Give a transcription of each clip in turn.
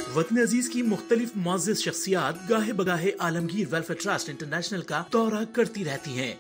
वतन अजीज की मुख्तलिफ मुअज़्ज़ज़ शख्सियात गाहे बगाहे आलमगीर वेलफेयर ट्रस्ट इंटरनेशनल का दौरा करती रहती हैं,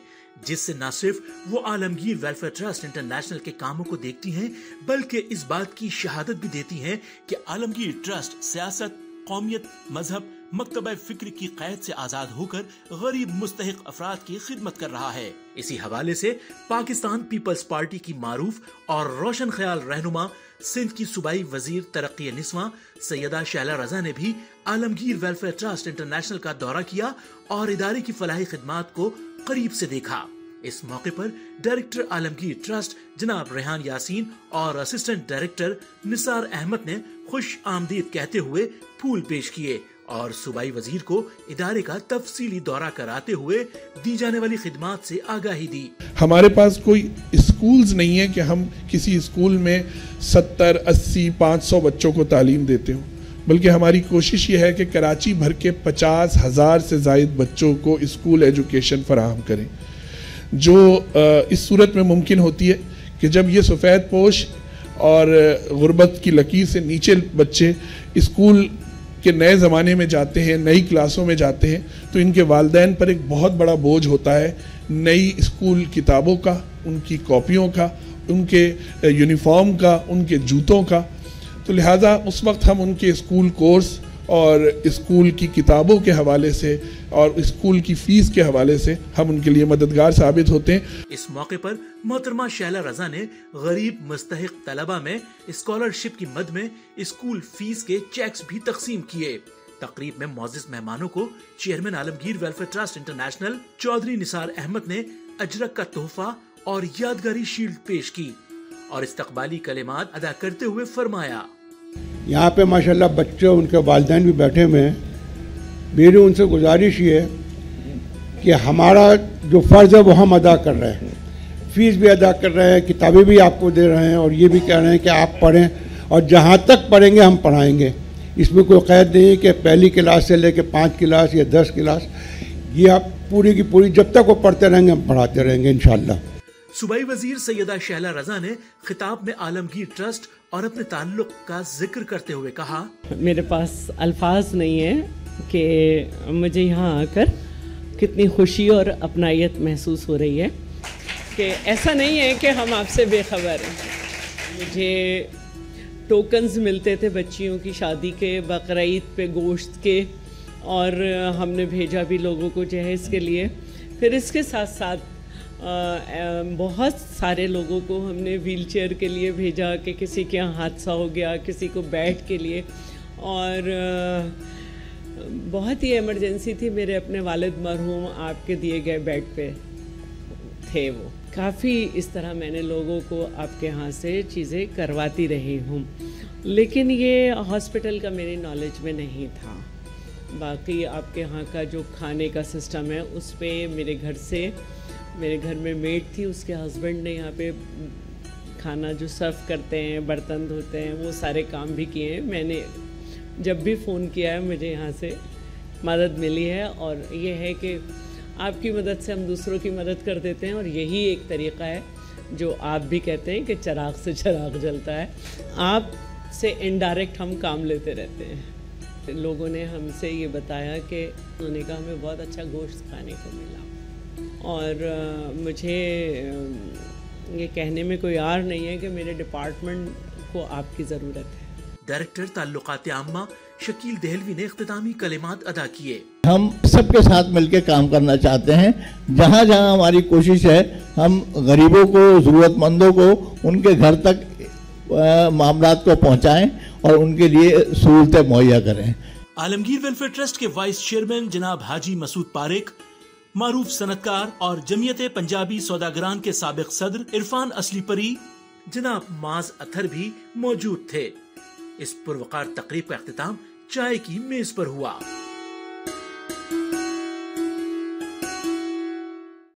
जिससे न सिर्फ वो आलमगीर वेलफेयर ट्रस्ट इंटरनेशनल के कामों को देखती हैं, बल्कि इस बात की शहादत भी देती हैं कि आलमगीर ट्रस्ट सियासत, कौमियत, मजहब, मकतबा फिक्र की कैद से आजाद होकर गरीब मुस्तहिक अफराद की खिदमत कर रहा है। इसी हवाले से पाकिस्तान पीपल्स पार्टी की मारूफ और रोशन ख्याल रहनुमा सिंध की सूबाई वजीर तरक्की निस्वां सैयदा शैला रजा ने भी आलमगीर वेलफेयर ट्रस्ट इंटरनेशनल का दौरा किया और इदारे की फलाही खिदमात को करीब से देखा। इस मौके पर डायरेक्टर आलमगीर ट्रस्ट जनाब रेहान यासीन और असिस्टेंट डायरेक्टर निसार अहमद ने खुश आमदीद कहते हुए फूल पेश किए और सूबाई वजीर को इदारे का तफसीली दौरा कराते हुए दी जाने वाली खिदमात से आगाही दी। हमारे पास कोई स्कूल्स नहीं है कि हम किसी स्कूल में 70, 80, 500 बच्चों को तालीम देते हो, बल्कि हमारी कोशिश ये है कि कराची भर के 50,000 से ज़ायद बच्चों को स्कूल एजुकेशन फराहम करें, जो इस सूरत में मुमकिन होती है कि जब ये सफ़ेद पोश और गुर्बत की लकीर से नीचे बच्चे स्कूल के नए ज़माने में जाते हैं, नई क्लासों में जाते हैं, तो इनके वालिदैन पर एक बहुत बड़ा बोझ होता है नई स्कूल किताबों का, उनकी कॉपियों का, उनके यूनिफॉर्म का, उनके जूतों का। तो लिहाजा उस वक्त हम उनके स्कूल कोर्स और स्कूल की किताबों के हवाले से और स्कूल की फीस के हवाले से हम उनके लिए मददगार साबित होते हैं। इस मौके पर मोहतरमा शैला रजा ने गरीब मुस्तहिक तलबा में स्कॉलरशिप की मद में स्कूल फीस के चेक्स भी तकसीम किए। तकरीब में मौजूद मेहमानों को chairman Alamgir Welfare Trust International Chaudhry Nisar Ahmad ने अजरक का तोहफा और यादगारी शील्ड पेश की और इस्तकबाली कलिमात अदा करते हुए फरमाया, यहाँ पे माशाल्लाह बच्चे उनके वालिदैन भी बैठे हुए हैं। मेरी उनसे गुजारिश ये है कि हमारा जो फ़र्ज़ है वो हम अदा कर रहे हैं, फ़ीस भी अदा कर रहे हैं, किताबें भी आपको दे रहे हैं और ये भी कह रहे हैं कि आप पढ़ें और जहाँ तक पढ़ेंगे हम पढ़ाएंगे। इसमें कोई क़ैद नहीं है कि पहली क्लास से लेकर 5 क्लास या 10 क्लास, ये आप पूरी की पूरी जब तक वो पढ़ते रहेंगे हम पढ़ाते रहेंगे इंशाअल्लाह। सूबाई वजीर सैयदा शैला रजा ने खिताब में आलमगीर ट्रस्ट और अपने ताल्लुक का जिक्र करते हुए कहा, मेरे पास अल्फाज नहीं है कि मुझे यहाँ आकर कितनी खुशी और अपनायत महसूस हो रही है कि ऐसा नहीं है कि हम आपसे बेखबर हैं। मुझे टोकन्स मिलते थे बच्चियों की शादी के, बकरीद पे गोश्त के, और हमने भेजा भी लोगों को जहेज़ के लिए। फिर इसके साथ साथ बहुत सारे लोगों को हमने व्हीलचेयर के लिए भेजा कि किसी के यहाँ हादसा हो गया, किसी को बेड के लिए, और बहुत ही इमरजेंसी थी। मेरे अपने वालिद मरहूम आपके दिए गए बेड पे थे। वो काफ़ी इस तरह मैंने लोगों को आपके यहाँ से चीज़ें करवाती रही हूँ, लेकिन ये हॉस्पिटल का मेरी नॉलेज में नहीं था। बाकी आपके यहाँ का जो खाने का सिस्टम है उस पर मेरे घर में मेड थी, उसके हस्बैंड ने यहाँ पे खाना जो सर्व करते हैं, बर्तन धोते हैं, वो सारे काम भी किए हैं। मैंने जब भी फ़ोन किया है मुझे यहाँ से मदद मिली है, और ये है कि आपकी मदद से हम दूसरों की मदद कर देते हैं, और यही एक तरीक़ा है जो आप भी कहते हैं कि चिराग से चिराग जलता है। आप से इनडायरेक्ट हम काम लेते रहते हैं। लोगों ने हमसे ये बताया कि उन्होंने कहा हमें बहुत अच्छा गोश्त खाने को मिला, और मुझे ये कहने में कोई आर नहीं है कि मेरे डिपार्टमेंट को आपकी ज़रूरत है। डायरेक्टर ताल्लुकात आम्मा शकील देहलवी ने इख्तितामी कलिमात अदा किए। हम सबके साथ मिलकर काम करना चाहते हैं। जहाँ जहाँ हमारी कोशिश है हम गरीबों को, ज़रूरतमंदों को उनके घर तक मामलात को पहुँचाएँ और उनके लिए सहूलतें मुहैया करें। आलमगीर वेलफेयर ट्रस्ट के वाइस चेयरमैन जनाब हाजी मसूद पारेक, मारूफ सनतकार और जमीयत पंजाबी सौदागरान के साबिक सदर इरफान असली परी, जनाब माज अथर भी मौजूद थे। इस पुरवकार तकरीब का इख्तिताम चाय की मेज पर हुआ।